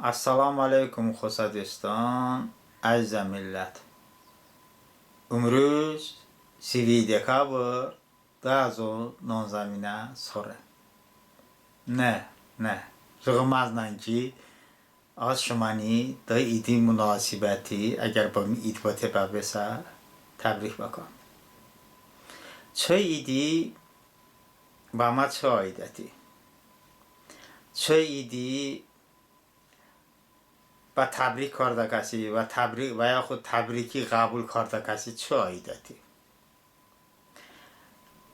السلام علیکم خوشدستان عزیز ملت. امروز 3 دکامبر 2019 سوره. نه رغم از ننکی از شمانی دا ایدی مناسبتی اگر با می اید با تبا بسا تبریک بکن. چه ایدی با ما چه آیدتی؟ چه ایدی و تبریک کرده کسی و تبریک و یا خود تبریکی قبول کرده کسی چه آیدتی؟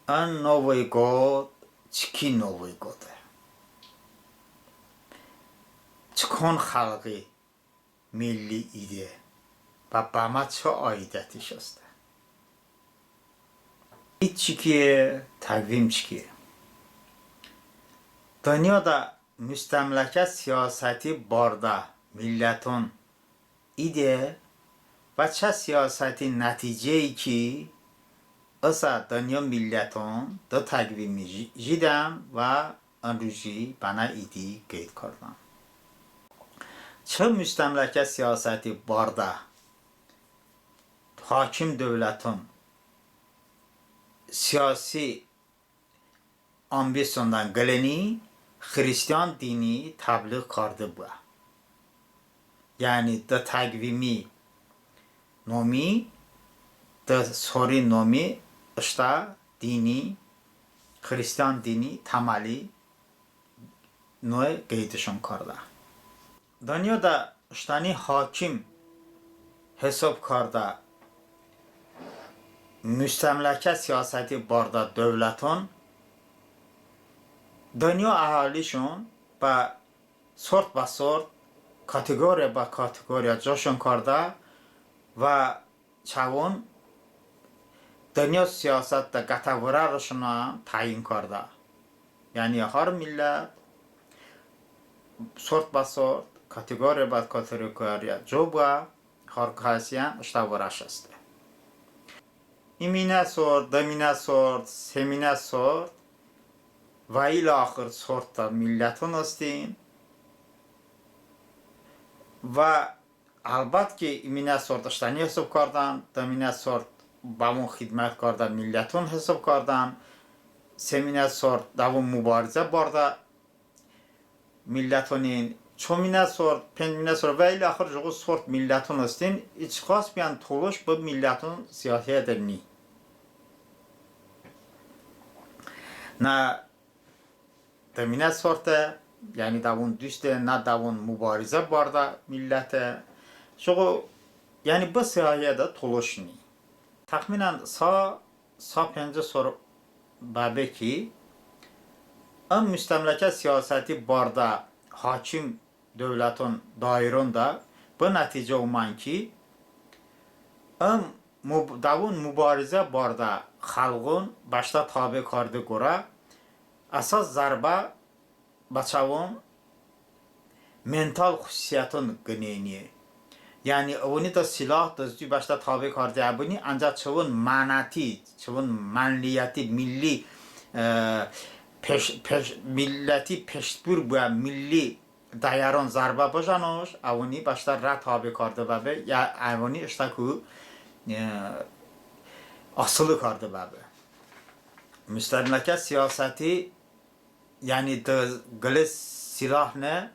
آن نوی گود چکی نوی گوده چکن خلقی ملی ایده و با ما چه آیدتی شسته؟ این چکیه تقویم چکیه؟ دنیا دا مستملکه سیاستی بارده ملتون ایده و چه سیاستی نتیجه ای که اصلا دنیا ملتون دا تقویمی جیدن و آن روزی بنا ایدی گید کردن. چه مستملکه سیاستی بارده حاکم دولتون سیاسی ambisyondan geleni Hristiyan dini tebliğ kardı bu. Yani da takvimi nomi da sori nomi işte dini Hristiyan dini temeli noe geydişon kardı. Dünyada işte hakim hesap kardı müstemleke siyaseti barda devletin دنیا اهالیشون با سورت کاتگوری با کاتگوری جاشون کرده و چون دنیا سیاست دا گتوره روشون تعیین کرده. یعنی هر ملت سورت کاتگوری با کاتگوری جو با هر کاسیان اشتاورش است. ایمینه سورت، دمینه سورت، سمینه سورت و ایل آخر سورت ملتون هستیم و البته که ایمینه سورت اشتانی حساب کردن، دمینه سورت با مون خدمت کردن ملتون حساب کردن، سمینه سورت دوون مبارزه برده ملتونین، چومینه سورت، پنجمینه سورت و ایل آخر جگو سورت ملتون هستیم. ایچ خاص بیان طولش با ملتون سیاسی درنی نه دمینه سورت یعنی دوون دوسته نه دوون مبارزه برده ملت شو یعنی بس سیاهیه دا طولش نی تخمینا سا پنجه سور بابه کی ام müstemleke siyaseti barda hakim devletin dairunda bu netice olman ki davun mübarize barda halkın başta tabi kardı göre asas zarba bachawon mental hususiyatın gıneni. Yani onu da silah da başta tabi kardı abuni ancak çoğun manati, çoğun manliyati, milli milleti peşbur bu milli dayaron zarba bajanoş avuni başta ra tabi kardı babe ya avuni işte ku asılı kardı babe. Müstemleke siyaseti yani de gılı silah ne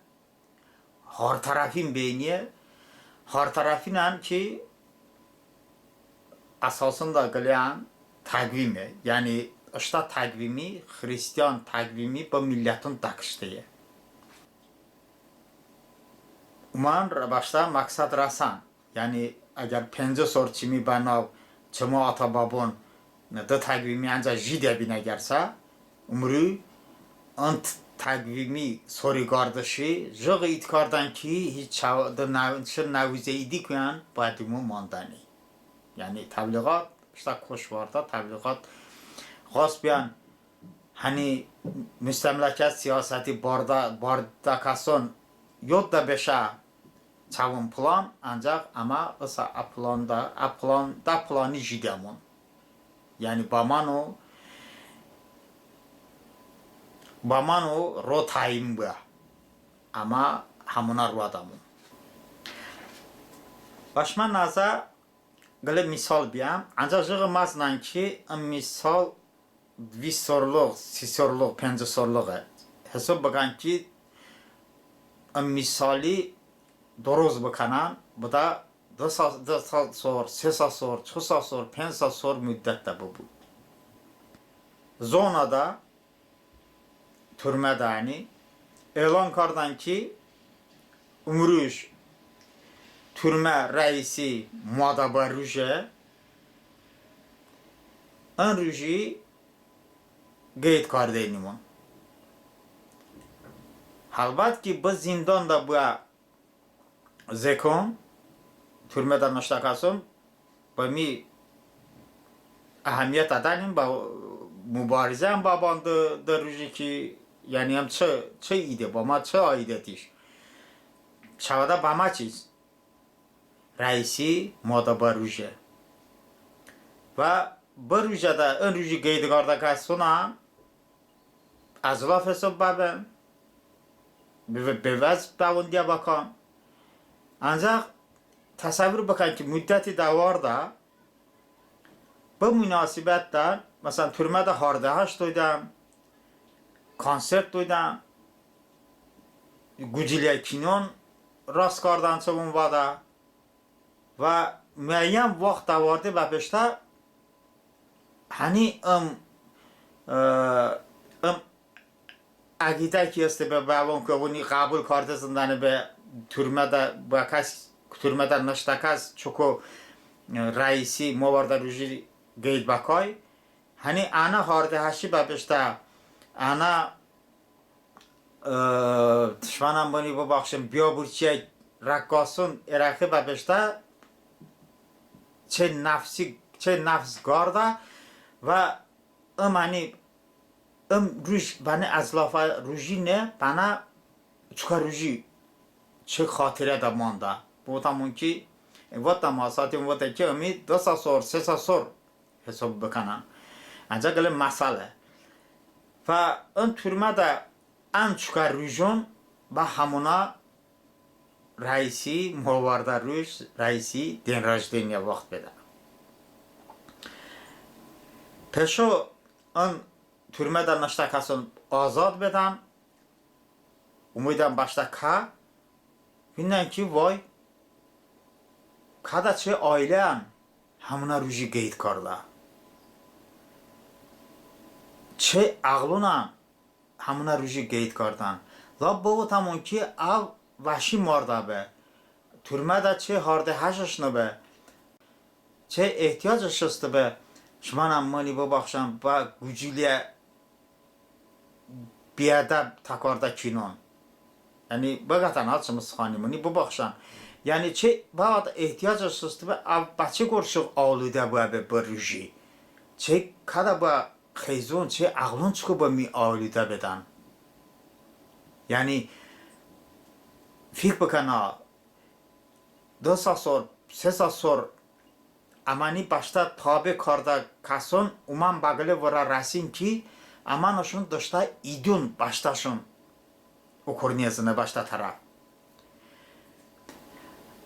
her tarafın beyniye her tarafından ki asasında gılayan takvimi yani işte takvimi Hristiyan takvimi bu milletin takıştığı. Uman başta maksat rasan yani eğer pence sorçimi bana çama atababon da takvimi ancak jide bine gerse umru ant takvimi soru kardeşi jog itkardan ki hiç navize idi kuyan badumu mandani. Yani tebliğat işte koşvarda tebliğat gasbiyan hani müstemleket siyaseti barda kason yok da beşa çavun plan ancak ama ısa planı jidemon. Yani bamano ro taim bu. Ama همونا رو آدمون باش من نازا گله مثال بیام انجا جغ مزنن که این مثال 20 soruluq, 30 soruluq, 50 soruluq hesab بگن که این مثالی درست بکنن بوده 2 سال سور 3 سال سور 4 سال سور 5 سال سور müddət də bu zonada türmədə yani elan kardan ki umruş türmə rəisi Muadaba Ruje ən Ruji qeyd kardenimun halbat ki bu zindanda bu zekon türmədən naştakasım bu mi اهمیت دادیم با مبارزه هم با باند در روزی که یعنی هم چه ایده با ما چه آیده تیش شواده با ما چیز رئیسی مادا با روزه و با روزه ده این روزی گیدگارده که سونا از لاف حساب بابن به وز باوندیا بکن انجا تصور بکن که مدتی دوار bu münasibətdən, məsələn, türmədə hardahaş duydum, konsert duydum, Guciliyə kinon rast qardancığım vada və müəyyən vaxt da vardı və beşdə hani əqidə ki است به بابون که اونی قبول کرده زندانی به türmədə نشتکس چکو رئیسی موارد روژی گید بکای هنی انا هارده هشی ببشته انا تشمانم بانی ببخشم بیا برچه رکاسون ارخی ببشته چه نفس گارده و امانی روش بانی ازلاف روژی نه بنا چکا روژی چه خاطره دا مانده بودمون که وقت ماساتیم وقتی که امید 2 سال 3 سال حساب بکنن انجا گله مسئله و اون türmə də ən çuka rujun və hamuna rəisi Muavarda Ruj rəisi den rождения vaxt beda peşo اون türmə də naştakasın azad bedən umudan başta ka bindən ki vay kada çe ailen hamuna ruji qeyd karda چه عقلونا همونا روژی گید کردن لا بابا تمون که او وحشی مرده به ترمه دا چه هارده هشش نبه چه احتیاجش است به شما نمانی ببخشم با گوجیلی بیادب تکارده کینون یعنی بگتن ها چه مسخانیمونی ببخشن یعنی چه باید احتیاجش است به او بچه گرشق آلوده به روژی چه کده با خیزون چه عقلون چکو با می آلیده بدن یعنی فکر بکنه 2 سال 3 سال امانی باشتا تابع کرده کسان اومن بگله ورا رسیم که امانشون داشته ایدون باشتاشون اوکورنیزنه باشتا طرف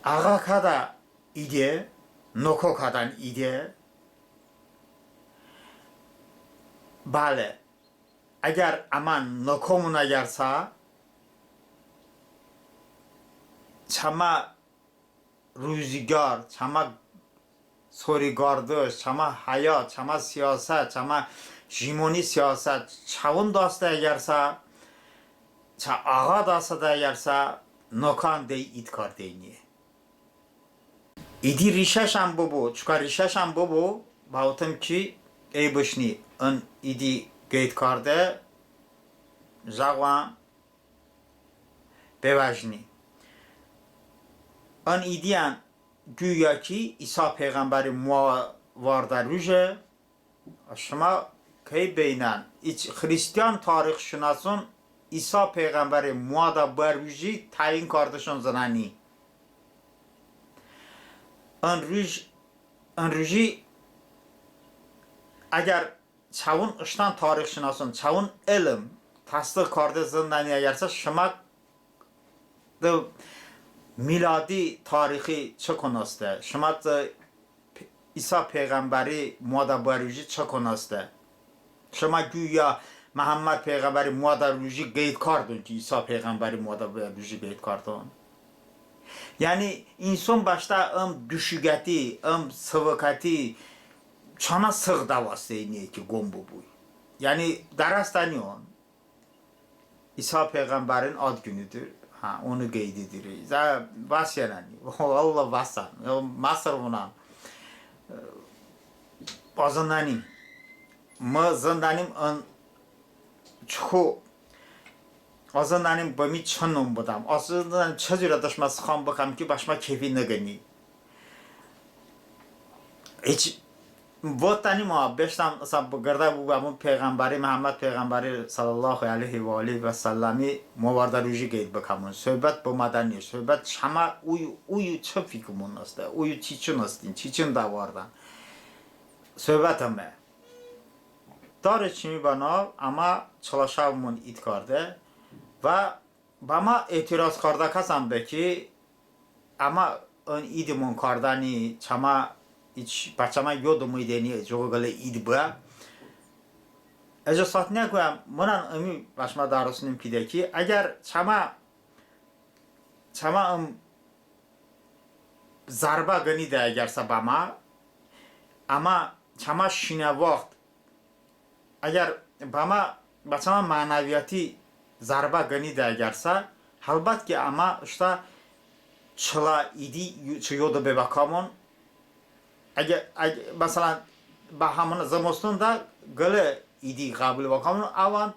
آقا کده ایده نوکو کدن ایده بله اگر امان نکومون اگرسا چما روزگار چما سوریگاردش چما حیات چما سیاست چما ژیمونی سیاست چون داسته اگرسا چه آقا داسته اگرسا نکان دی اید کرده اینیه ایدی ریشش هم ببو چکا ریشش هم ببو باوتم که ای بشنی اون ایدی گید کرده زغوان بوجنی اون ایدیان güya ki İsa peygamberi Muavarda Ruje şuma ki beynen Hristiyan tarihşünasın İsa peygamberi Muavarda Ruje tayin kardeşon zanani ان روژی اگر چون اشتان تاریخ شناسون چون علم تصدیق کرده زندانی اگرسه شما میلادی تاریخی چه کناسته شما عیسی پیغمبری مادر بروجی چه کناسته شما گویا محمد پیغمبری مادر بروجی قید کردن که عیسی پیغمبری مادر بروجی قید کردن yani inson başta düşügeti, sıvıkati çana sığ davası niye ki gombu bu. Yani darastani on. İsa peygamberin ad günüdür. Ha onu geydidir. Za vasyanani. Allah vasan. Masır buna. Bazındanim. Mı zındanim çoğu azından بمی چنم بودم azından چجوری داشتم از خام بکنم که باشم کیفی نگنی هیچ وقتی ما بیشتر مثلا گرده بودم پیغمبری محمد پیغمبری صلی الله علیه و آله و سلمی موارد روزی گید بکنم صحبت با مدنی صحبت شما اوی چه فکرمون است اوی چی چون استین چی چون داوردن صحبت همه داره چی میبنا اما çalışavımın it kardı و با ما اعتراض کرده کسم به که اما اون ایدمون کردنی چما بچما یادم میدنی جوگل اید با اجازه نکنم منن امی باشما درستیم پیدا کی اگر چما ضربه گنی ده اگر سبما اما چما شینه وقت اگر با ما بچما معنویاتی ضربه گنی اگرسا البته که اما işte çla idi çiyoda bebakamon اگه مثلا با همون زمستون دا گله ایدی قابل bakamon avan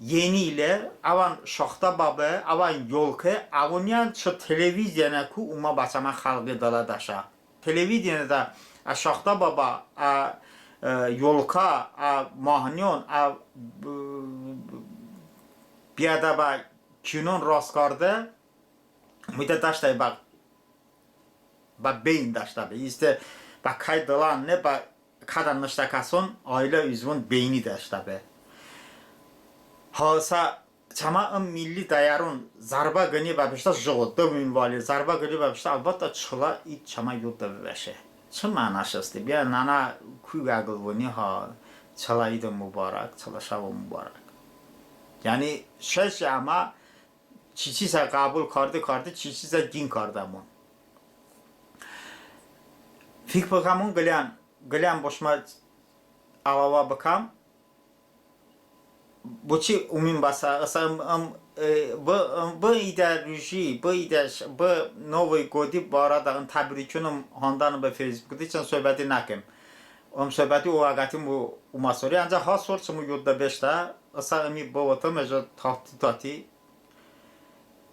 yeniyle avan şaxta babı avan yolke avunyan çı televizyona ku uma basama xalqı dala daşa televizyonda şaxta baba yolka mahnyon بیاده با کنون راست کرده میده داشته با بین داشته با ایسته با کای دلان نه با کدن نشته کسون آیله ایزون بینی داشته با حالسا چما milli dayarun zarba gani با بشتا جغده minvali zarba gani با بشتا البته چلا ای چما یوده بشه چه معناش است بیا نانا کوی گلونی ها چلا اید مبارک چلا شب مبارک yani şey ama çiçise kabul kardı çiçise gin kardamon fik bakamon gelen boşma alava bakam bu çi umin basa asam bu ideoloji bu novi godi barada tabrikunum handan be Facebook'da için söhbəti nakem söhbəti o agatim bu umasori ancaq ha sorçumu yodda beşta اصلا امی با وطن اجا تاتی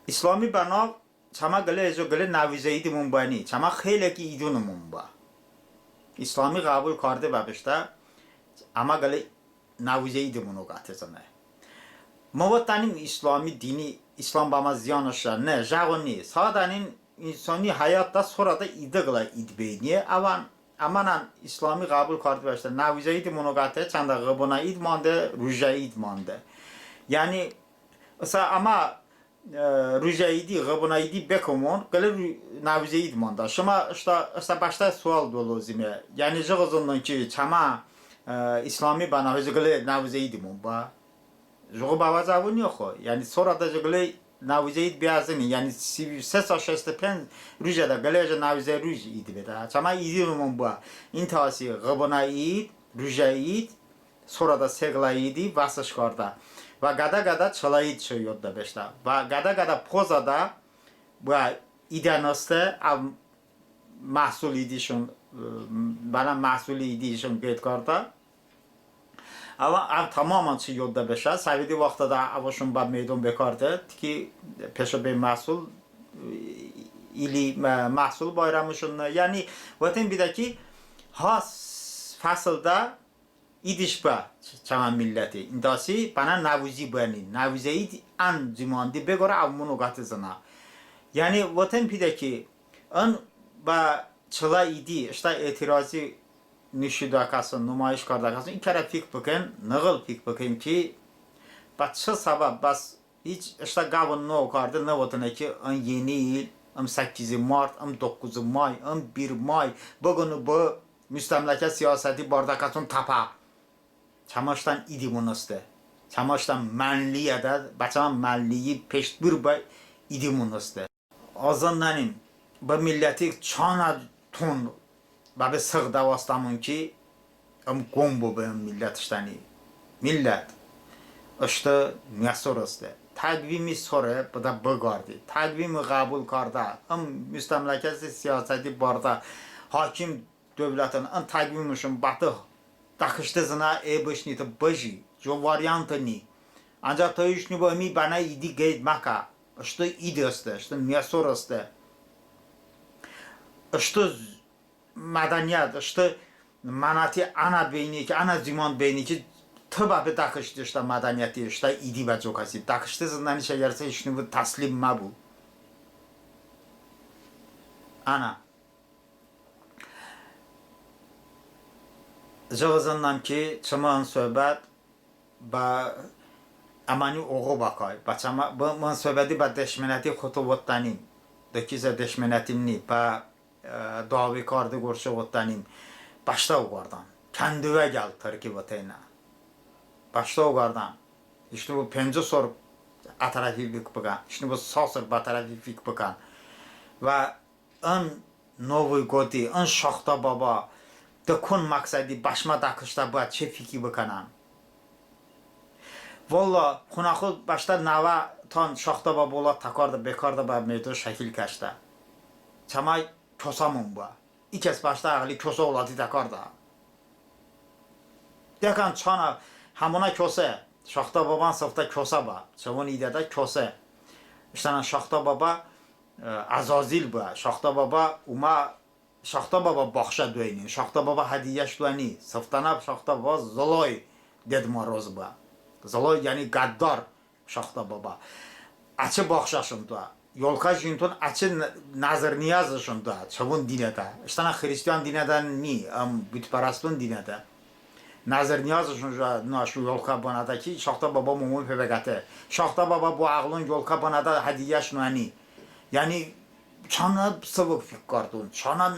اسلامی بنا چما گله اجا گله نویزهیدی منبانی چما خیلی که ایدون منبا اسلامی قبول کرده و بشته اما گله نویزهیدی منو قطع زنه ما وطنیم اسلامی دینی اسلام با ما زیانش نه جوانی سادنین انسانی حیات دا sonra da ایده گله اید بینیه Amanan İslami kabul kartı başta navizeydi monogate çanda gıbına idmande rüjayid mande. Yani mesela ama rüjayidi gıbına idi bekomon gelir navizeyid manda. Şuma işte başta sual dolu zime. Yani jığızından ki çama İslami bana hızgılı navizeyid monba. Jığı bavazavun yok. Yani sonra da jığılı navizeyid beyazını yani 365 rüjada galeja navize rüj idi beda. Çama idimum bu. İntasi gıbınayid, rüjayid, sonra da seglayidi vasış karda. Ve gada çalayid çöyodda beşta. Ve gada pozada bu ideanoste mahsul idişun bana mahsul idişun get karda. Ama tamamen çi yolda beşa. Savidi vakti da avuşun ba meydun bekardı ki peşe be mahsul ili mahsul bayramışın yani vaten bir daki has fasılda idiş ba çaman milleti indasi bana navizi bani navizeyi an zimandi begora avmunu gatızına yani vaten bir daki an ba çıla idi işte itirazı nişida kasın, nümayiş karda kasın. İki kere fik bakın, nağıl fik bakın ki, batşı sabah bas Hiç işte qabın nə okardı, nə vatına ki, yeni il, 8 Mart, 9 May, 1 May, bu günü bu müstəmləkə siyasəti bardakasın tapa. Çamaşdan idi bunusdu. Çamaşdan mənliyə də, bəçəman mənliyi peşbir bə idi bunusdu. Azandanim, bu milləti çana tun, bəbi sığ davastamın ki, gombo bu millət iştəni. Millət, işte میسرسته تقویمی سره بوده بگاردی تقویم قبول کرده ام müstəmləkə siyasəti barda hakim dövlətin ən təqvimmişin batı daxıştızına ebişniti bıji jo variantı ni ancaq to już nie mi bana idi qeyd maka işte idəstə işte müsərəstə işte mədəniyyət işte manati ana beyni ki ana ziman beyni ki tıba bir takıştı işte medeniyeti işte idi ve çok asil. Takıştı zından işe yarısı işini bu taslim ma bu. Ana. Cağızından ki çaman söhbət ba amani oğu bakay. Ba çama bu man söhbəti ba deşmeneti xutuvatdanim. Dökize deşmenetimni ba davi kardı gorşuvatdanim. Başta uğardan. Kendive gel terkibatayna. Başta oğardan. İşte bu pence sorup atarafı fik bakan. İşte bu sasır batarafı fik bakan. Ve en novu godi, en şaxta baba dikun maksadi başma dakışta bu çe fiki bakanan. Valla xunaxı başta nava tan şaxta baba ola takardı bekardı ba meydo şekil kaçta. Çamay kosamın bu. İkes başta ağlı kosa oladı takardı. Dekan çana همونا کسه شاختا بابا سفته کسه با چون ایده دا کسه اشتنا شاختا بابا عزازیل با شاختا بابا اوما شاختا بابا بخشه دوینی شاختا بابا هدیهش دوینی سفتنا شاختا بابا زلای دید ماروز با زلای یعنی گدار شاختا بابا اچه بخششون تو یولکا جینتون اچه نظر نیازشون تو چون دینه دا اشتنا خریستیان دینه دا نی بیت پرستون دینه دا نظر نیازشون ناشو یولکا بناده کی شاختا بابا مومون پبگته شاختا بابا با عقلون یولکا بناده هدیهش نوانی یعنی çana sıvık fikkardın çana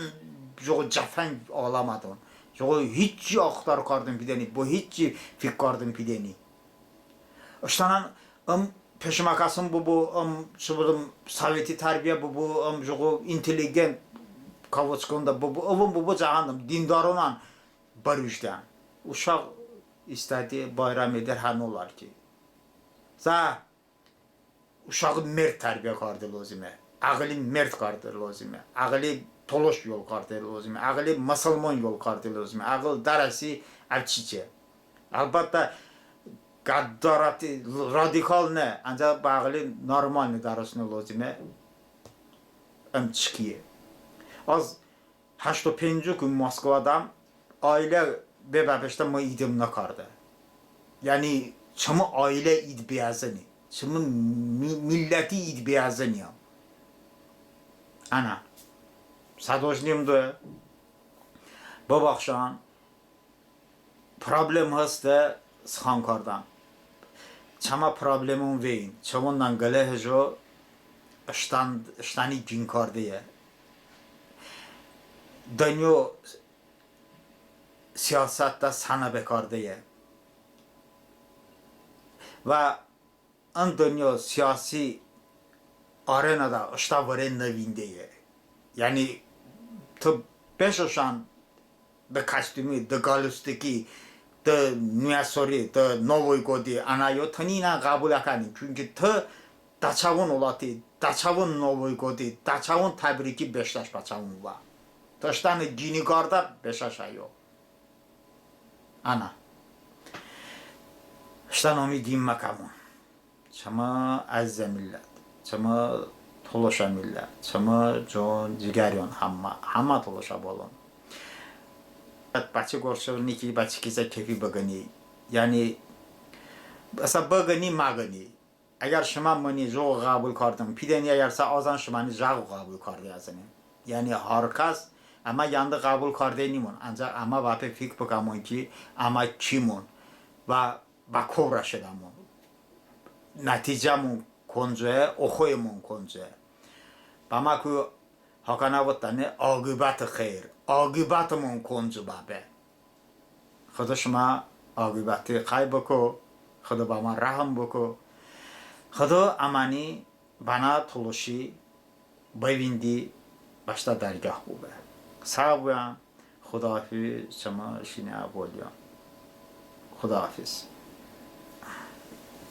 jo cafen ağlamadın jo hiç aktar kardın pideni bu hiç fikkardın pideni iştanan peşimakasın bu şubulum saveti terbiye bu jo intelligent kavuşkunda bu cahanım dindarınan barıştan uşaq istədi bayram eder hər olar ki. Za uşağı mert tərbiyə qardı lazımə. Ağlı mert qardı lazımə. Ağlı toloş yol qardı lazımə. Ağlı musulman yol qardı lazımə. Ağıl darası avçiçə. Əlbəttə qəddaratı radikal nə? Ancaq bağlı normal darasını lazımə. Çıxıya. Az 85 gün Moskvada ailə ببابشتا ما ایدم نکرده یعنی شما عائله اید بیازنی شما ملتی اید بیازنی انا صدوشنیم دوه ببخشان پرابلم هسته سخان کردم شما پرابلمون وین شما ننگله هجو اشتانی جین کرده دنیا siyasatta sana bekardıya ve en dünya siyasi arenada işte veren nevindeye yani to beşoşan de kostümü de galustiki de nüasori de novoy godi anayo tanina kabul akani çünkü to daçavun olati daçavun novoy godi daçavun tabriki beştaş paçavun va taştan ginigarda beşaş ayo ana işte umidiyim makamı şama azze millet şama tolaşa millet şama con cigeryon hamma tolaşa bolon bachı gorşovni ki bachı kise kefi bagani yani asa bagani magani اگر شما منی جو قبول کردم پیدنی اگر سا آزان شما نی جو قبول کرده ازنی یعنی هر کس اما یانده قبول کرده نیمون انجا اما واپه فکر بکنمون که اما چیمون و با کورا شدمون نتیجهمون کنجه اخویمون کنجه بما که حکنا وطنه عاقبت خیر عاقبتمون کنج بابه خدا شما عاقبتی خیر بکو خدا با ما رحم بکو خدا امانی بنا تلوشی بویندی باشتا درگاه بوده سلام خداحافظ شما شینه بولیا خداحافظ